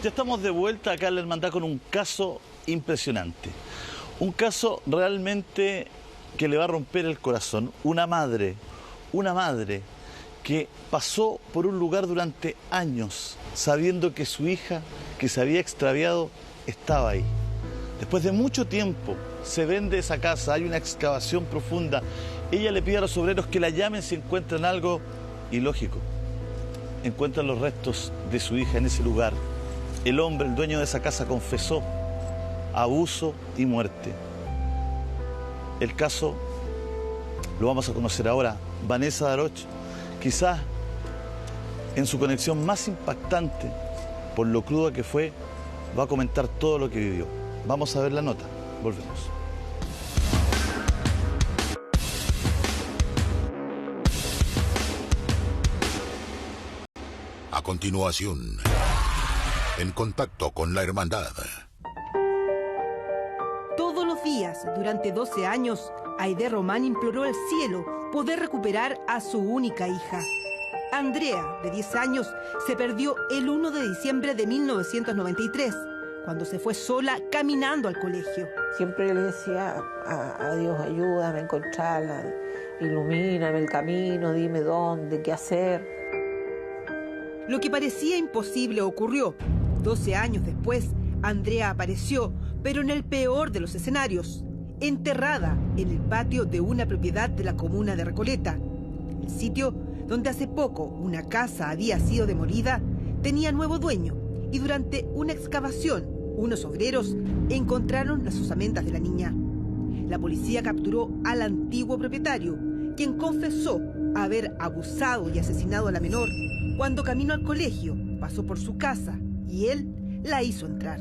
Ya estamos de vuelta acá en la Hermandad con un caso impresionante. Un caso realmente que le va a romper el corazón. Una madre que pasó por un lugar durante años sabiendo que su hija, que se había extraviado, estaba ahí. Después de mucho tiempo se vende esa casa, hay una excavación profunda. Ella le pide a los obreros que la llamen si encuentran algo ilógico. Encuentran los restos de su hija en ese lugar. El hombre, el dueño de esa casa, confesó abuso y muerte. El caso lo vamos a conocer ahora. Vanessa Daroch, quizás en su conexión más impactante, por lo cruda que fue, va a comentar todo lo que vivió. Vamos a ver la nota. Volvemos. A continuación, en contacto con la Hermandad. Todos los días, durante 12 años, Aide Román imploró al cielo poder recuperar a su única hija. Andrea, de 10 años, se perdió el 1 de diciembre de 1993, cuando se fue sola caminando al colegio. Siempre le decía a Dios, ayúdame a encontrarla, ilumíname el camino, dime dónde, qué hacer. Lo que parecía imposible ocurrió. 12 años después, Andrea apareció, pero en el peor de los escenarios, enterrada en el patio de una propiedad de la comuna de Recoleta. El sitio donde hace poco una casa había sido demolida tenía nuevo dueño y durante una excavación, unos obreros encontraron las osamentas de la niña. La policía capturó al antiguo propietario, quien confesó haber abusado y asesinado a la menor cuando camino al colegio pasó por su casa y él la hizo entrar.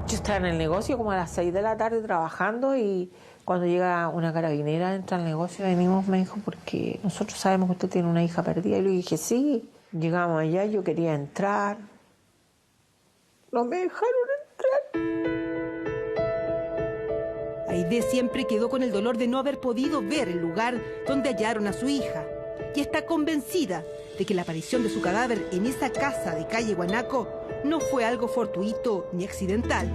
Yo estaba en el negocio como a las 6 de la tarde trabajando y cuando llega una carabinera, entra al negocio, venimos, me dijo, porque nosotros sabemos que usted tiene una hija perdida. Y le dije, sí. Llegamos allá, yo quería entrar. No me dejaron entrar. Aide siempre quedó con el dolor de no haber podido ver el lugar donde hallaron a su hija y está convencida de que la aparición de su cadáver en esa casa de calle Guanaco no fue algo fortuito ni accidental.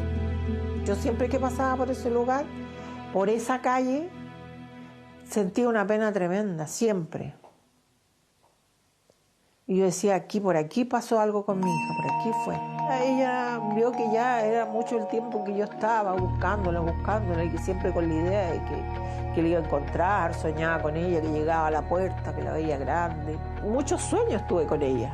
Yo siempre que pasaba por ese lugar, por esa calle, sentía una pena tremenda, siempre. Y yo decía, aquí, por aquí pasó algo con mi hija, por aquí fue. Ella vio que ya era mucho el tiempo que yo estaba buscándola, y que siempre con la idea de que la iba a encontrar, soñaba con ella, que llegaba a la puerta, que la veía grande. Muchos sueños tuve con ella.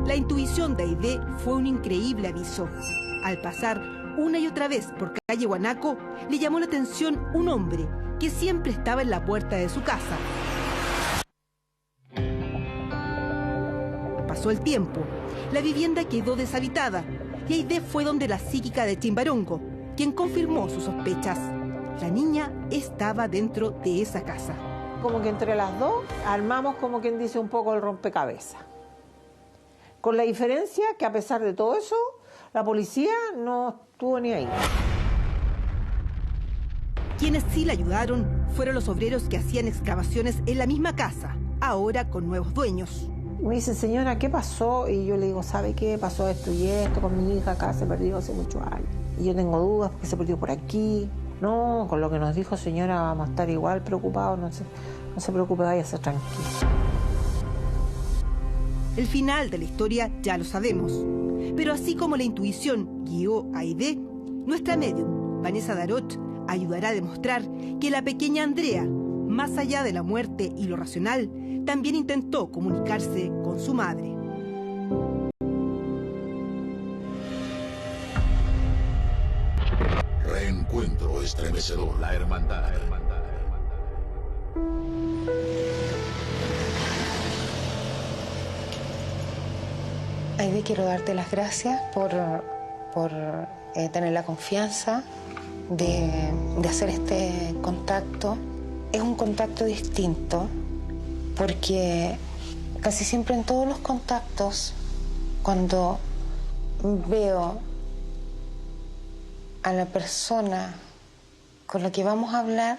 La intuición de Aide fue un increíble aviso. Al pasar una y otra vez por calle Guanaco, le llamó la atención un hombre que siempre estaba en la puerta de su casa. Pasó el tiempo, la vivienda quedó deshabitada y Aide fue donde la psíquica de Chimbarongo, quien confirmó sus sospechas. La niña estaba dentro de esa casa. Como que entre las dos armamos, como quien dice, un poco el rompecabezas. Con la diferencia que a pesar de todo eso, la policía no estuvo ni ahí. Quienes sí la ayudaron fueron los obreros que hacían excavaciones en la misma casa, ahora con nuevos dueños. Me dice, señora, ¿qué pasó? Y yo le digo, ¿sabe qué? Pasó esto y esto con mi hija, acá se perdió hace muchos años. Y yo tengo dudas porque se perdió por aquí. No, con lo que nos dijo, señora, vamos a estar igual preocupados, no se preocupe, váyase tranquila. El final de la historia ya lo sabemos, pero así como la intuición guió a Aide, nuestra médium, Vanessa Daroch, ayudará a demostrar que la pequeña Andrea, más allá de la muerte y lo racional, también intentó comunicarse con su madre. Reencuentro estremecedor. La Hermandad. Aide, quiero darte las gracias por tener la confianza de hacer este contacto. Es un contacto distinto porque casi siempre en todos los contactos, cuando veo a la persona con la que vamos a hablar,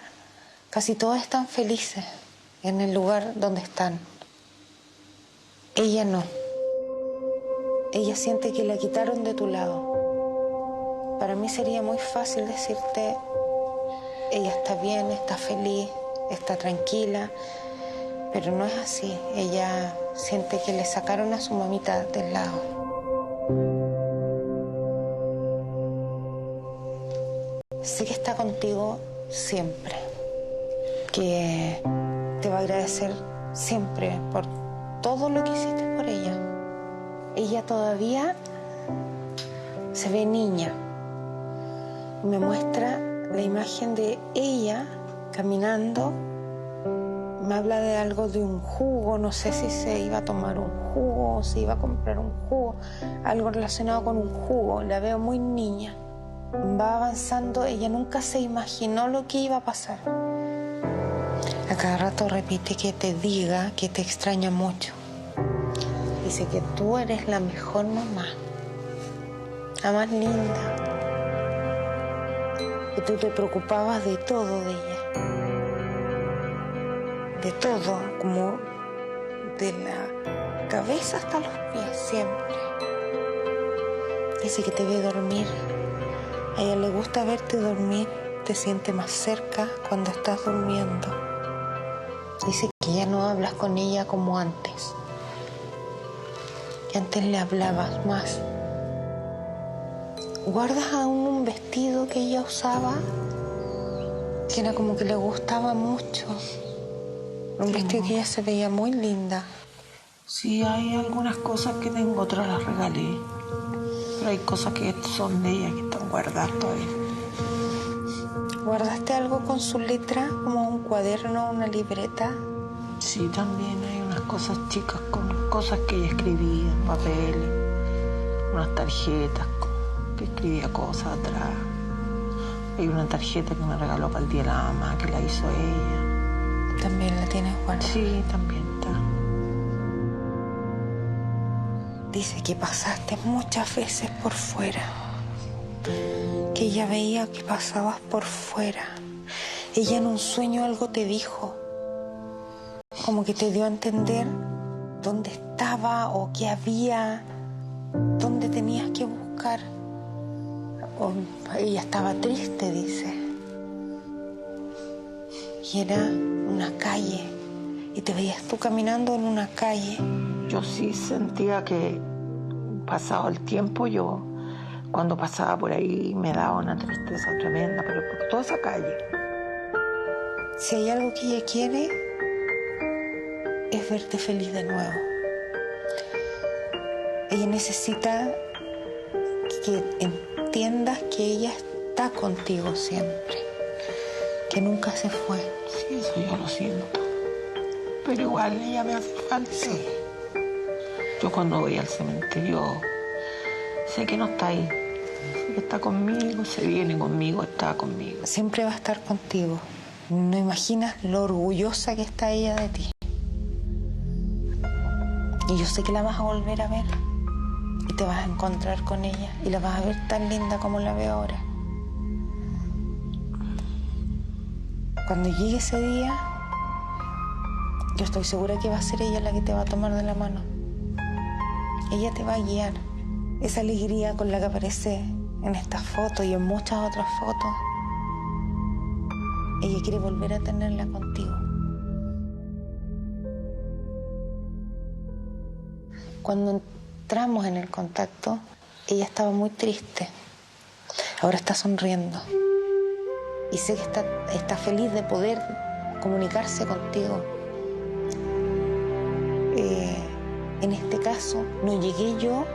casi todos están felices en el lugar donde están. Ella no. Ella siente que la quitaron de tu lado. Para mí sería muy fácil decirte, ella está bien, está feliz, está tranquila, pero no es así. Ella siente que le sacaron a su mamita del lado. Sé que está contigo siempre, que te va a agradecer siempre por todo lo que hiciste por ella. Ella todavía se ve niña. Me muestra la imagen de ella caminando. Me habla de algo de un jugo, no sé si se iba a tomar un jugo o se iba a comprar un jugo, algo relacionado con un jugo. La veo muy niña. Va avanzando, ella nunca se imaginó lo que iba a pasar. A cada rato repite que te diga que te extraña mucho. Dice que tú eres la mejor mamá, la más linda. Que tú te preocupabas de todo de ella. De todo, como de la cabeza hasta los pies, siempre. Dice que te ve dormir. A ella le gusta verte dormir, te siente más cerca cuando estás durmiendo. Dice que ya no hablas con ella como antes. Que antes le hablabas más. ¿Guardas aún un vestido que ella usaba? Que era como que le gustaba mucho. Un vestido que ella se veía muy linda. Sí, hay algunas cosas que tengo, otras las regalé. Pero hay cosas que son de ella que están guardadas todavía. ¿Guardaste algo con su letra, como un cuaderno, una libreta? Sí, también hay unas cosas chicas con cosas que ella escribía en papeles, unas tarjetas que escribía cosas atrás. Hay una tarjeta que me regaló para el Día de la Mamá, que la hizo ella. ¿También la tienes guardada? Sí, también está. Dice que pasaste muchas veces por fuera. Que ella veía que pasabas por fuera. Ella en un sueño algo te dijo. Como que te dio a entender dónde estaba o qué había, dónde tenías que buscar. O ella estaba triste, dice. Y era una calle. Y te veías tú caminando en una calle. Yo sí sentía que, pasado el tiempo, yo cuando pasaba por ahí me daba una tristeza tremenda, pero por toda esa calle. Si hay algo que ella quiere, es verte feliz de nuevo. Ella necesita que entiendas que ella está contigo siempre, que nunca se fue. Sí, eso yo lo siento. Pero igual ella me hace falta. Sí. Yo cuando voy al cementerio sé que no está ahí. Sé que está conmigo, se viene conmigo, está conmigo. Siempre va a estar contigo. No imaginas lo orgullosa que está ella de ti. Y yo sé que la vas a volver a ver. Y te vas a encontrar con ella. Y la vas a ver tan linda como la veo ahora. Cuando llegue ese día, yo estoy segura que va a ser ella la que te va a tomar de la mano. Ella te va a guiar. Esa alegría con la que aparece en estas fotos y en muchas otras fotos, ella quiere volver a tenerla contigo. Cuando entramos en el contacto, ella estaba muy triste. Ahora está sonriendo. Y sé que está feliz de poder comunicarse contigo. En este caso, no llegué yo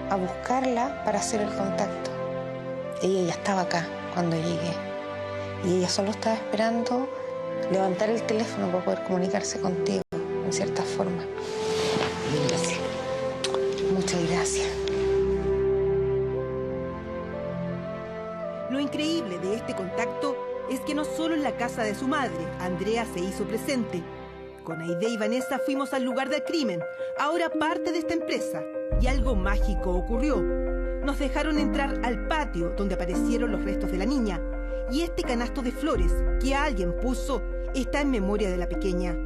a buscarla para hacer el contacto. Ella ya estaba acá cuando llegué. Y ella solo estaba esperando levantar el teléfono para poder comunicarse contigo, en cierta forma. Gracias. Muchas gracias. Lo increíble de este contacto es que no solo en la casa de su madre, Andrea se hizo presente. Con Aide y Vanessa fuimos al lugar del crimen, ahora parte de esta empresa, y algo mágico ocurrió. Nos dejaron entrar al patio donde aparecieron los restos de la niña, y este canasto de flores que alguien puso está en memoria de la pequeña.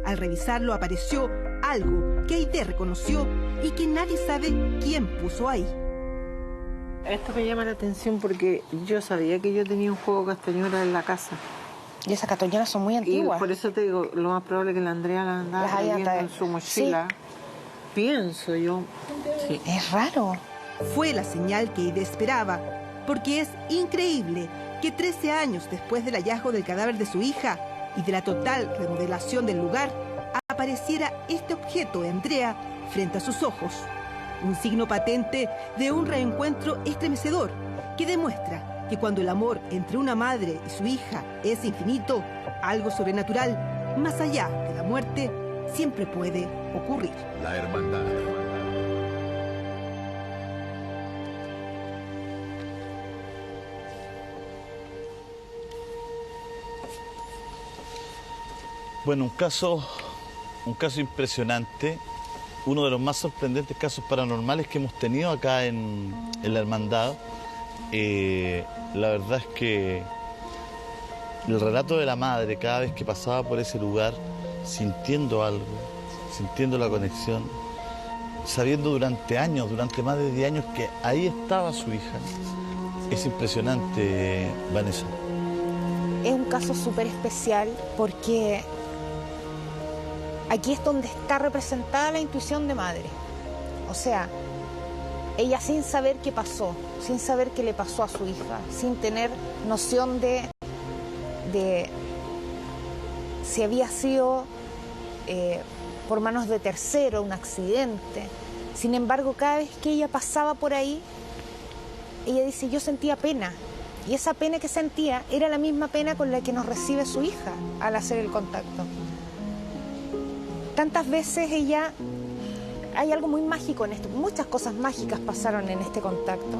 Al revisarlo apareció algo que Aide reconoció y que nadie sabe quién puso ahí. Esto me llama la atención porque yo sabía que yo tenía un juego castañuela en la casa. Y esas castañuelas son muy Y antiguas. por eso te digo, lo más probable es que la Andrea la andaba leyendo en su mochila. Sí. Pienso yo. Sí. Es raro. Fue la señal que Aide esperaba, porque es increíble que 13 años después del hallazgo del cadáver de su hija y de la total remodelación del lugar, apareciera este objeto de Andrea frente a sus ojos. Un signo patente de un reencuentro estremecedor que demuestra que cuando el amor entre una madre y su hija es infinito, algo sobrenatural, más allá de la muerte, siempre puede ocurrir. La hermandad. Bueno, un caso impresionante, uno de los más sorprendentes casos paranormales que hemos tenido acá en la hermandad. La verdad es que el relato de la madre cada vez que pasaba por ese lugar, sintiendo algo, sintiendo la conexión, sabiendo durante más de 10 años que ahí estaba su hija, es impresionante, Vanessa. Es un caso súper especial porque aquí es donde está representada la intuición de madre. O sea, ella sin saber qué pasó, sin saber qué le pasó a su hija, sin tener noción de si había sido por manos de tercero, un accidente. Sin embargo, cada vez que ella pasaba por ahí, ella dice, yo sentía pena. Y esa pena que sentía era la misma pena con la que nos recibe su hija al hacer el contacto. Tantas veces ella... Hay algo muy mágico en esto, muchas cosas mágicas pasaron en este contacto.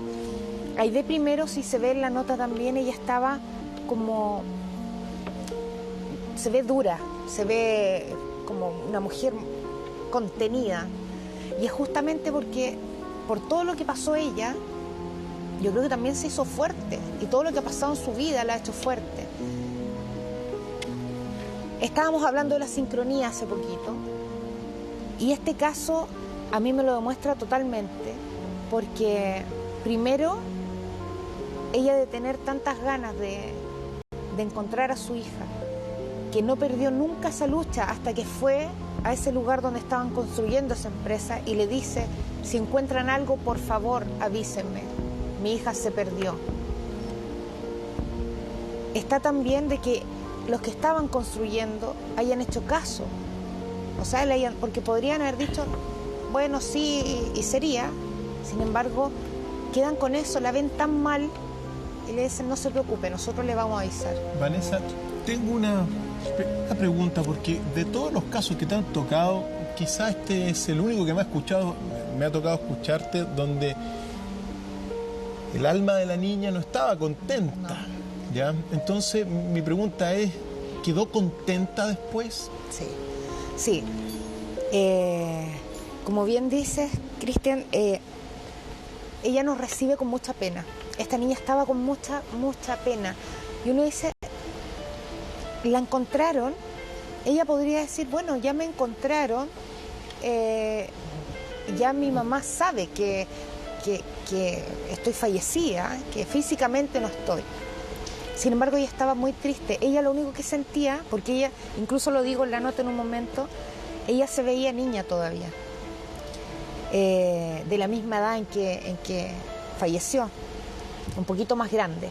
Aide primero, si se ve en la nota también, ella estaba como... Se ve dura, se ve como una mujer contenida. Y es justamente porque, por todo lo que pasó ella, yo creo que también se hizo fuerte. Y todo lo que ha pasado en su vida la ha hecho fuerte. Estábamos hablando de la sincronía hace poquito. Y este caso a mí me lo demuestra totalmente. Porque, primero, ella de tener tantas ganas de encontrar a su hija, que no perdió nunca esa lucha hasta que fue a ese lugar donde estaban construyendo esa empresa y le dice, si encuentran algo, por favor, avísenme, mi hija se perdió. Está también de que los que estaban construyendo hayan hecho caso, o sea, porque podrían haber dicho, bueno, sí, y sería, sin embargo, quedan con eso, la ven tan mal y le dicen, no se preocupe, nosotros le vamos a avisar. Vanessa, tengo una pregunta, porque de todos los casos que te han tocado, quizás este es el único que me ha tocado escucharte, donde el alma de la niña no estaba contenta, no. ¿Ya? Entonces, mi pregunta es, ¿quedó contenta después? Sí. Como bien dices, Cristian, ella nos recibe con mucha pena. Esta niña estaba con mucha pena. Y uno dice, la encontraron, ella podría decir, bueno, ya me encontraron, ya mi mamá sabe que estoy fallecida, que físicamente no estoy. Sin embargo, ella estaba muy triste. Ella lo único que sentía, porque ella, incluso lo digo en la nota en un momento, ella se veía niña todavía, de la misma edad en que falleció, un poquito más grande,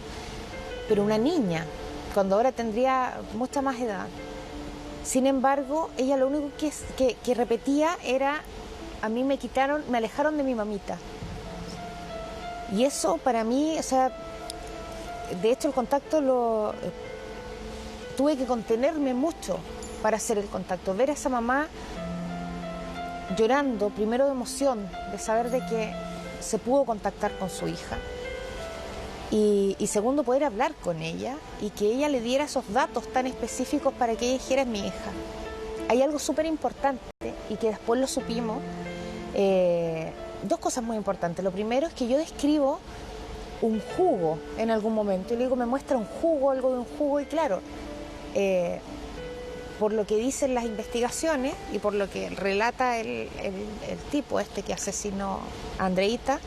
pero una niña, cuando ahora tendría mucha más edad. Sin embargo, ella lo único que repetía era, a mí me alejaron de mi mamita. Y eso para mí, o sea, de hecho el contacto tuve que contenerme mucho para hacer el contacto. Ver a esa mamá llorando, primero de emoción, de saber de que se pudo contactar con su hija. Y segundo, poder hablar con ella y que ella le diera esos datos tan específicos para que ella dijera, es mi hija. Hay algo súper importante y que después lo supimos, dos cosas muy importantes. Lo primero es que yo describo un jugo en algún momento y le digo, me muestra un jugo, algo de un jugo, y claro, por lo que dicen las investigaciones y por lo que relata el tipo que asesinó a Andreita,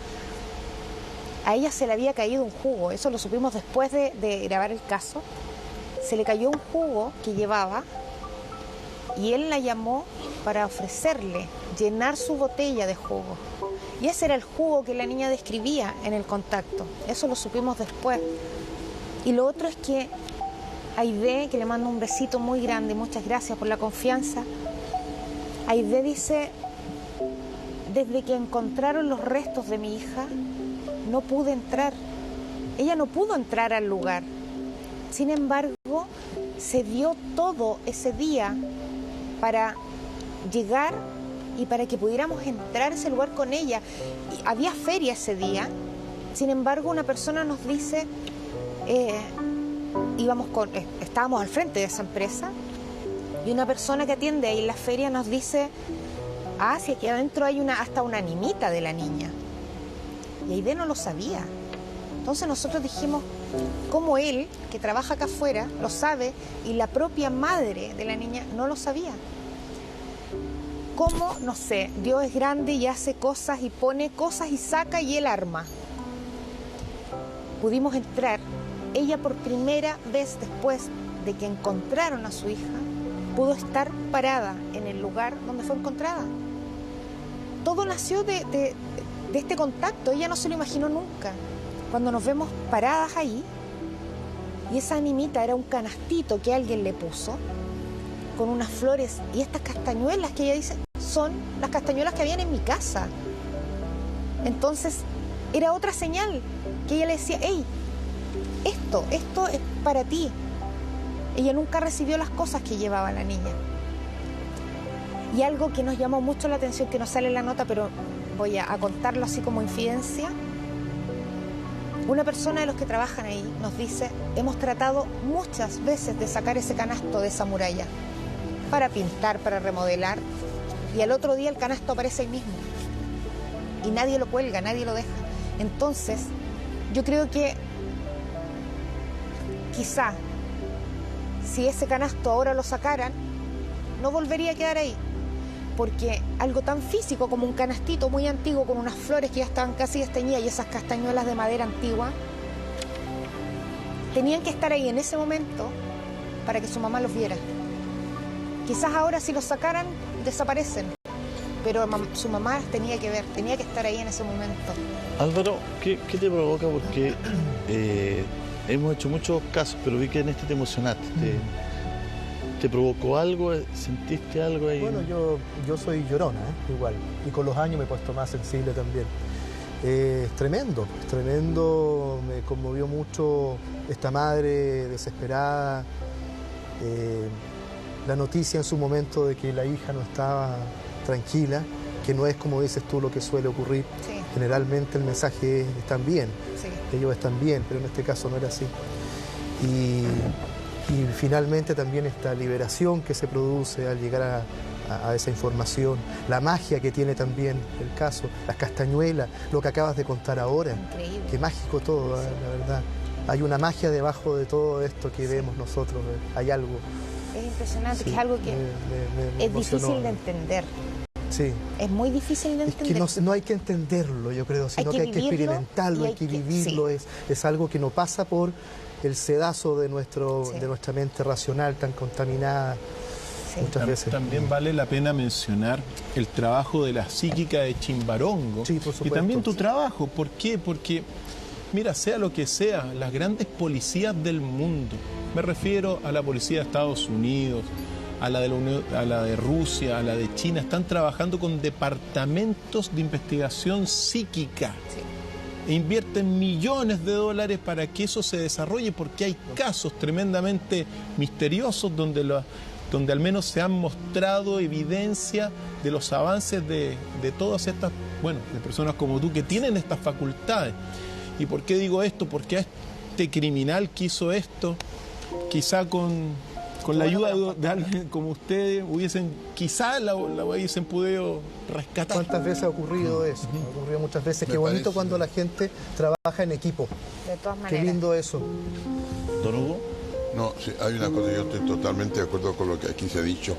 a ella se le había caído un jugo. Eso lo supimos después de grabar el caso. Se le cayó un jugo que llevaba y él la llamó para ofrecerle llenar su botella de jugo. Y ese era el jugo que la niña describía en el contacto. Eso lo supimos después. Y lo otro es que Aide, que le mando un besito muy grande, muchas gracias por la confianza. Aide dice, desde que encontraron los restos de mi hija, no pude entrar. Ella no pudo entrar al lugar. Sin embargo, se dio todo ese día para llegar y para que pudiéramos entrar a ese lugar con ella. Y había feria ese día. Sin embargo, una persona nos dice, estábamos al frente de esa empresa, y una persona que atiende ahí en la feria nos dice, si aquí adentro hay hasta una nimita de la niña. Y Aide no lo sabía. Entonces nosotros dijimos, ¿cómo él, que trabaja acá afuera, lo sabe y la propia madre de la niña no lo sabía? ¿Cómo? No sé, Dios es grande y hace cosas y pone cosas y saca y él arma. Pudimos entrar. Ella por primera vez después de que encontraron a su hija, pudo estar parada en el lugar donde fue encontrada. Todo nació de este contacto. Ella no se lo imaginó nunca. Cuando nos vemos paradas ahí, y esa animita era un canastito que alguien le puso con unas flores, y estas castañuelas que ella dice son las castañuelas que habían en mi casa. Entonces era otra señal que ella le decía, hey, esto es para ti. Ella nunca recibió las cosas que llevaba la niña. Y algo que nos llamó mucho la atención, que no sale en la nota, pero voy a contarlo así como infidencia. Una persona de los que trabajan ahí nos dice, hemos tratado muchas veces de sacar ese canasto de esa muralla para pintar, para remodelar, y al otro día el canasto aparece ahí mismo y nadie lo cuelga, nadie lo deja. Entonces yo creo que quizá si ese canasto ahora lo sacaran, no volvería a quedar ahí, porque algo tan físico como un canastito muy antiguo con unas flores que ya estaban casi desteñidas y esas castañuelas de madera antigua, tenían que estar ahí en ese momento para que su mamá los viera. Quizás ahora si los sacaran, desaparecen, pero su mamá tenía que ver, tenía que estar ahí en ese momento. Álvaro, ¿qué te provoca? Porque hemos hecho muchos casos, pero vi que en este te emocionaste. ¿Te provocó algo? ¿Sentiste algo ahí? Bueno, yo soy llorona, igual. Y con los años me he puesto más sensible también. Es tremendo, me conmovió mucho esta madre desesperada. La noticia en su momento de que la hija no estaba tranquila, que no es como dices tú lo que suele ocurrir. Sí. Generalmente el mensaje es están bien, sí. Ellos están bien, pero en este caso no era así. Y finalmente también esta liberación que se produce al llegar a esa información, la magia que tiene también el caso, las castañuelas, lo que acabas de contar ahora. Increíble. Qué mágico todo, sí. La verdad. Hay una magia debajo de todo esto que vemos nosotros, hay algo. Es impresionante, Sí, que es algo que me es emocionó. difícil de entender. Sí. Es muy difícil de entender. Es que no hay que entenderlo, yo creo, sino que hay que experimentarlo, hay que vivirlo. Sí. Es algo que no pasa por el sedazo de Sí. de nuestra mente racional tan contaminada Sí. muchas veces. También vale la pena mencionar el trabajo de la psíquica de Chimbarongo. Sí, por supuesto. Y también tu trabajo. ¿Por qué? Porque, mira, sea lo que sea, las grandes policías del mundo, me refiero a la policía de Estados Unidos, a la de Rusia, a la de China, están trabajando con departamentos de investigación psíquica. Sí. E invierten millones de dólares para que eso se desarrolle, porque hay casos tremendamente misteriosos donde al menos se han mostrado evidencia de los avances de todas estas, de personas como tú que tienen estas facultades. ¿Y por qué digo esto? Porque a este criminal que hizo esto, quizá con la ayuda de alguien como ustedes, quizá la hubiesen podido rescatar. ¿Cuántas veces ha ocurrido eso? Ha ocurrido muchas veces. Qué bonito cuando la gente trabaja en equipo. De todas Qué maneras. lindo eso. Don Hugo. No, sí, hay una cosa, yo estoy totalmente de acuerdo con lo que aquí se ha dicho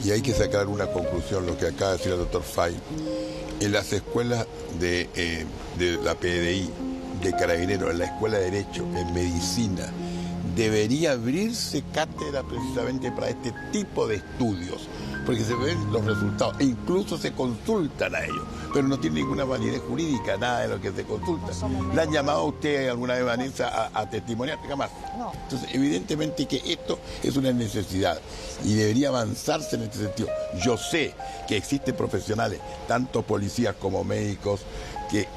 y hay que sacar una conclusión, lo que acaba de decir el doctor Fay. En las escuelas de la PDI, de Carabineros, en la Escuela de Derecho, en Medicina, debería abrirse cátedra precisamente para este tipo de estudios, porque se ven los resultados e incluso se consultan a ellos, pero no tiene ninguna validez jurídica, nada de lo que se consulta. ¿Le han llamado a usted alguna vez, Vanessa, a testimoniar? Jamás. No. Entonces, evidentemente que esto es una necesidad y debería avanzarse en este sentido. Yo sé que existen profesionales, tanto policías como médicos, que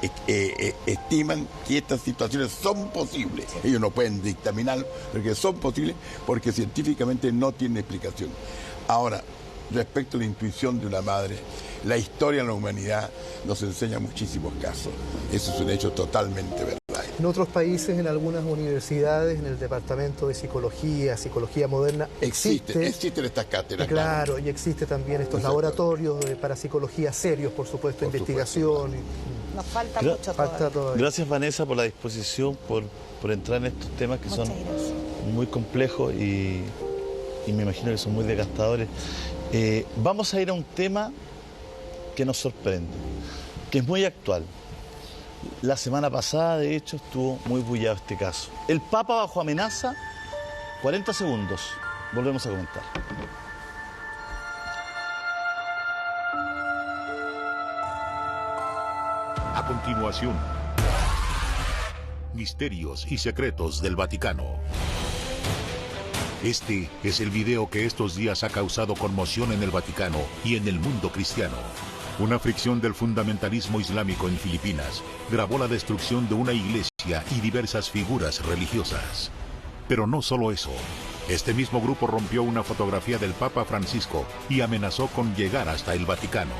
estiman que estas situaciones son posibles. Ellos no pueden dictaminarlo, pero que son posibles porque científicamente no tienen explicación. Ahora, respecto a la intuición de una madre, la historia de la humanidad nos enseña muchísimos casos. Eso es un hecho totalmente verdad. En otros países, en algunas universidades, en el departamento de psicología moderna, existen estas cátedras. Claro, y existe también estos laboratorios de parapsicología serios, por supuesto, investigación. Nos falta mucho todavía. Gracias, Vanessa, por la disposición, por entrar en estos temas que son muy complejos y me imagino que son muy desgastadores. Vamos a ir a un tema que nos sorprende, que es muy actual. La semana pasada, de hecho, estuvo muy bullado este caso. El Papa bajo amenaza, 40 segundos. Volvemos a comentar. A continuación, misterios y secretos del Vaticano. Este es el video que estos días ha causado conmoción en el Vaticano y en el mundo cristiano. Una fricción del fundamentalismo islámico en Filipinas grabó la destrucción de una iglesia y diversas figuras religiosas. Pero no solo eso. Este mismo grupo rompió una fotografía del Papa Francisco y amenazó con llegar hasta el Vaticano.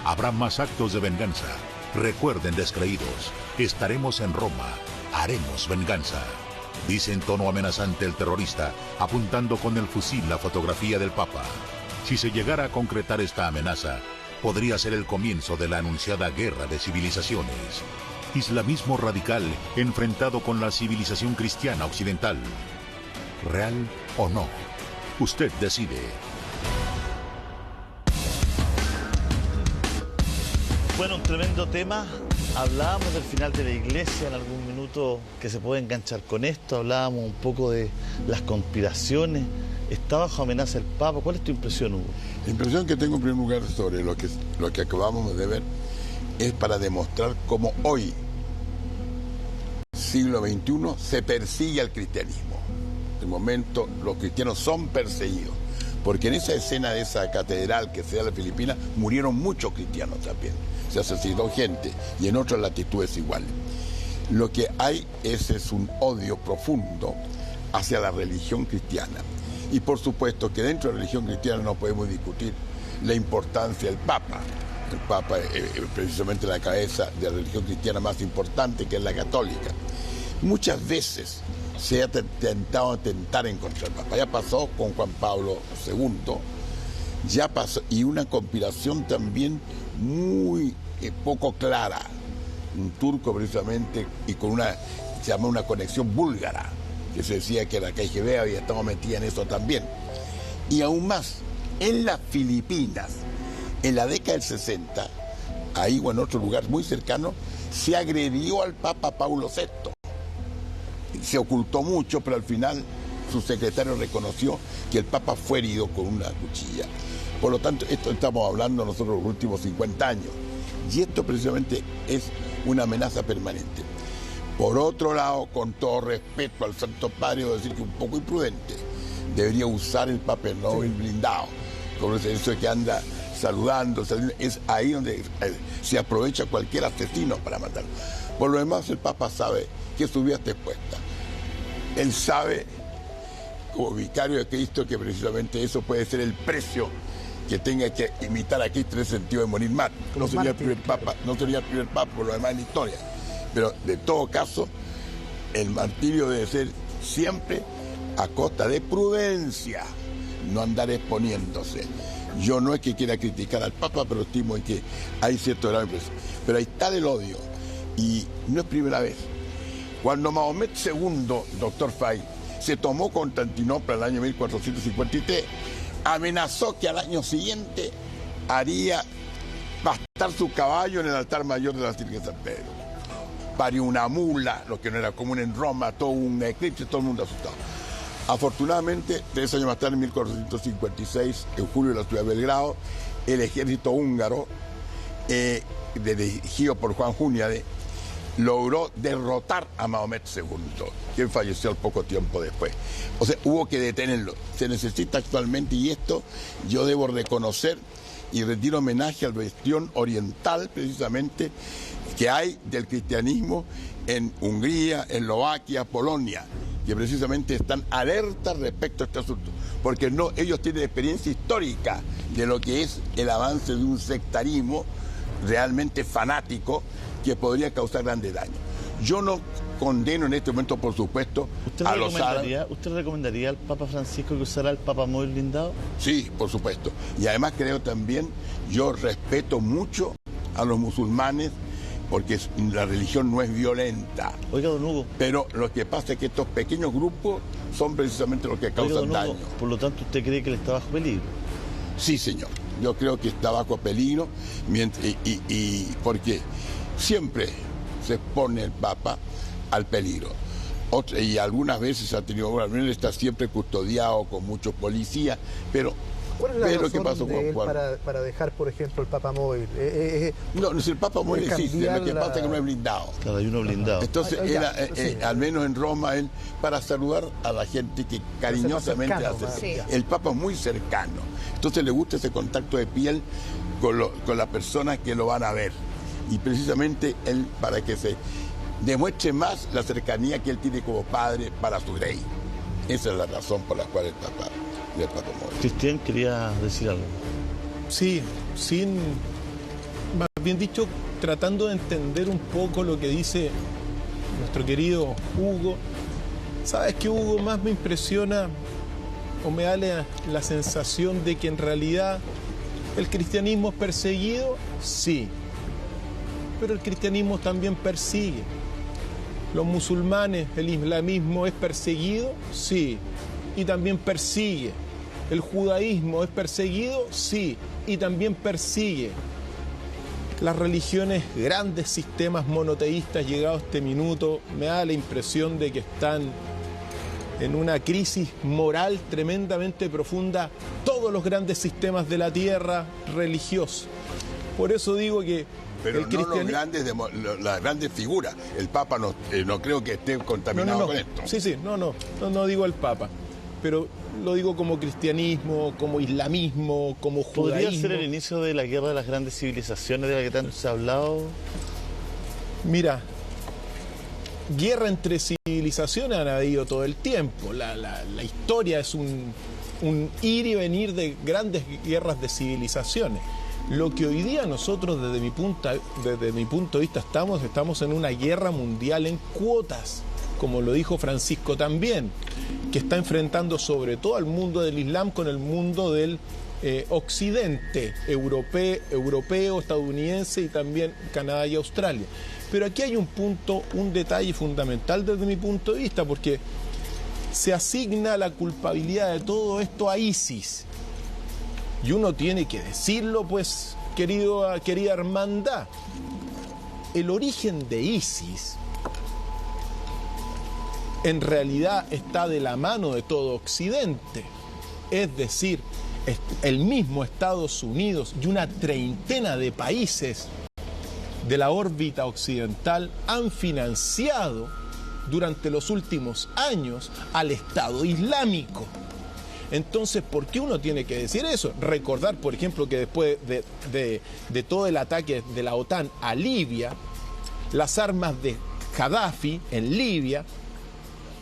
Habrá más actos de venganza. Recuerden, descreídos, estaremos en Roma, haremos venganza. Dice en tono amenazante el terrorista, apuntando con el fusil la fotografía del Papa. Si se llegara a concretar esta amenaza, podría ser el comienzo de la anunciada guerra de civilizaciones. Islamismo radical enfrentado con la civilización cristiana occidental. ¿Real o no? Usted decide. Bueno, un tremendo tema. Hablábamos del final de la iglesia en algún minuto que se puede enganchar con esto. Hablábamos un poco de las conspiraciones. ¿Está bajo amenaza el Papa? ¿Cuál es tu impresión, Hugo? La impresión que tengo en primer lugar sobre lo que acabamos de ver es para demostrar cómo hoy, siglo XXI, se persigue al cristianismo. De momento los cristianos son perseguidos, porque en esa escena de esa catedral que se da en las Filipinas murieron muchos cristianos también. Se asesinó gente y en otras latitudes iguales. Lo que hay es un odio profundo hacia la religión cristiana. Y por supuesto que dentro de la religión cristiana no podemos discutir la importancia del Papa. El Papa es precisamente la cabeza de la religión cristiana más importante, que es la católica. Muchas veces se ha intentado atentar en contra del Papa. Ya pasó con Juan Pablo II, ya pasó, y una conspiración también muy poco clara. Un turco precisamente, y con se llama una conexión búlgara, que se decía que la KGB había estado metida en eso también. Y aún más, en las Filipinas, en la década del 60, ahí o en otro lugar muy cercano, se agredió al Papa Paulo VI. Se ocultó mucho, pero al final su secretario reconoció que el Papa fue herido con una cuchilla. Por lo tanto, esto estamos hablando nosotros los últimos 50 años. Y esto precisamente es una amenaza permanente. Por otro lado, con todo respeto al Santo Padre, debo decir que un poco imprudente. Debería usar el papel móvil blindado. Como eso que anda saludando, es ahí donde se aprovecha cualquier asesino para matarlo. Por lo demás, el Papa sabe que su vida está expuesta. Él sabe, como vicario de Cristo, que precisamente eso puede ser el precio que tenga que imitar a Cristo en el sentido de morir mal. No sería el primer Papa, por lo demás en la historia. Pero de todo caso, el martirio debe ser siempre a costa de prudencia, no andar exponiéndose. Yo no es que quiera criticar al Papa, pero estimo en que hay cierto grado de presión. Pero ahí está el odio, y no es primera vez. Cuando Mahomet II, doctor Fay, se tomó Constantinopla en el año 1453, amenazó que al año siguiente haría bastar su caballo en el altar mayor de la Basílica de San Pedro. Parió una mula, lo que no era común en Roma, todo un eclipse, todo el mundo asustado. Afortunadamente, 3 años más tarde, en 1456, en julio, en la ciudad de Belgrado, el ejército húngaro, dirigido por Juan Juniade, logró derrotar a Mahomet II, quien falleció al poco tiempo después. O sea, hubo que detenerlo. Se necesita actualmente, y esto yo debo reconocer y retiro homenaje al bastión oriental, precisamente, que hay del cristianismo en Hungría, Eslovaquia, Polonia, que precisamente están alertas respecto a este asunto, porque no, ellos tienen experiencia histórica de lo que es el avance de un sectarismo realmente fanático que podría causar grandes daños. Yo no condeno en este momento, por supuesto, a los árabes. ¿Usted recomendaría al Papa Francisco que usara el papamóvil blindado? Sí, por supuesto. Y además creo también, yo respeto mucho a los musulmanes, porque la religión no es violenta. Oiga, don Hugo. Pero lo que pasa es que estos pequeños grupos son precisamente los que causan daño. Por lo tanto, ¿usted cree que él está bajo peligro? Sí, señor. Yo creo que está bajo peligro, porque siempre se expone el Papa al peligro. Y algunas veces ha tenido, bueno, él está siempre custodiado con muchos policías, pero ¿cuál es la razón ¿qué pasó de él con para dejar, por ejemplo, el papamóvil? No, si el papamóvil existe, lo que pasa es que no es blindado. Claro, hay uno blindado. Entonces, al menos en Roma, él, para saludar a la gente que cariñosamente hace. El Papa es muy cercano. Entonces le gusta ese contacto de piel con las personas que lo van a ver. Y precisamente él, para que se demuestre más la cercanía que él tiene como padre para su rey. Esa es la razón por la cual el Papa muere. Cristian quería decir algo. Sí, más bien dicho, tratando de entender un poco lo que dice nuestro querido Hugo. ¿Sabes qué, Hugo? Más me impresiona o me da la sensación de que en realidad el cristianismo es perseguido, sí, pero el cristianismo también persigue. Los musulmanes, el islamismo es perseguido, sí, y también persigue. El judaísmo es perseguido, sí, y también persigue. Las religiones, grandes sistemas monoteístas llegados a este minuto, me da la impresión de que están en una crisis moral tremendamente profunda, todos los grandes sistemas de la tierra religiosos. Por eso digo que pero no las grandes figuras. El Papa no creo que esté contaminado con esto. Sí, no digo el Papa, pero lo digo como cristianismo, como islamismo, como judaísmo. ¿Podría ser el inicio de la guerra de las grandes civilizaciones de la que tanto se ha hablado? Mira, guerra entre civilizaciones han habido todo el tiempo. La historia es un ir y venir de grandes guerras de civilizaciones. Lo que hoy día nosotros desde mi punto de vista estamos en una guerra mundial en cuotas, como lo dijo Francisco también, que está enfrentando sobre todo al mundo del Islam con el mundo del occidente, europeo, estadounidense y también Canadá y Australia. Pero aquí hay un detalle fundamental desde mi punto de vista, porque se asigna la culpabilidad de todo esto a ISIS. Y uno tiene que decirlo, pues, querida hermandad. El origen de ISIS en realidad está de la mano de todo Occidente. Es decir, el mismo Estados Unidos y una treintena de países de la órbita occidental han financiado durante los últimos años al Estado Islámico. Entonces, ¿por qué uno tiene que decir eso? Recordar, por ejemplo, que después de todo el ataque de la OTAN a Libia, las armas de Gaddafi en Libia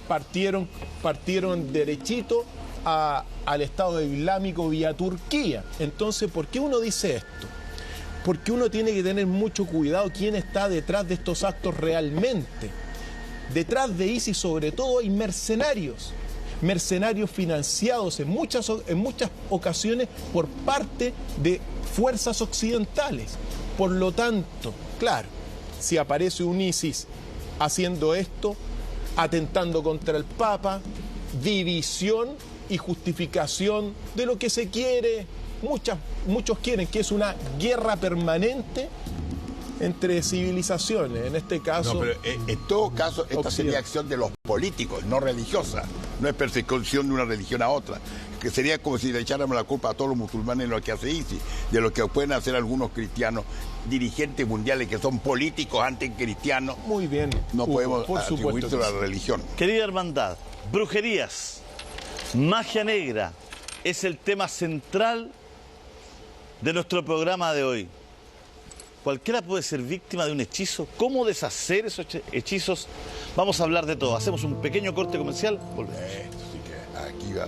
partieron derechito al Estado Islámico vía Turquía. Entonces, ¿por qué uno dice esto? Porque uno tiene que tener mucho cuidado quién está detrás de estos actos realmente. Detrás de ISIS, sobre todo, hay mercenarios financiados en muchas ocasiones por parte de fuerzas occidentales. Por lo tanto, claro, si aparece un ISIS haciendo esto, atentando contra el Papa, división y justificación de lo que se quiere. Muchos quieren que es una guerra permanente entre civilizaciones, en este caso... No, pero en todo caso, esta sería acción de los políticos, no religiosa. No es persecución de una religión a otra. Que sería como si le echáramos la culpa a todos los musulmanes de lo que hace ISIS, de lo que pueden hacer algunos cristianos, dirigentes mundiales que son políticos anticristianos. Muy bien. No podemos por atribuirse supuesto a la religión. Querida hermandad, brujerías, magia negra es el tema central de nuestro programa de hoy. Cualquiera puede ser víctima de un hechizo. ¿Cómo deshacer esos hechizos? Vamos a hablar de todo. Hacemos un pequeño corte comercial. Volvemos. Esto sí que aquí va.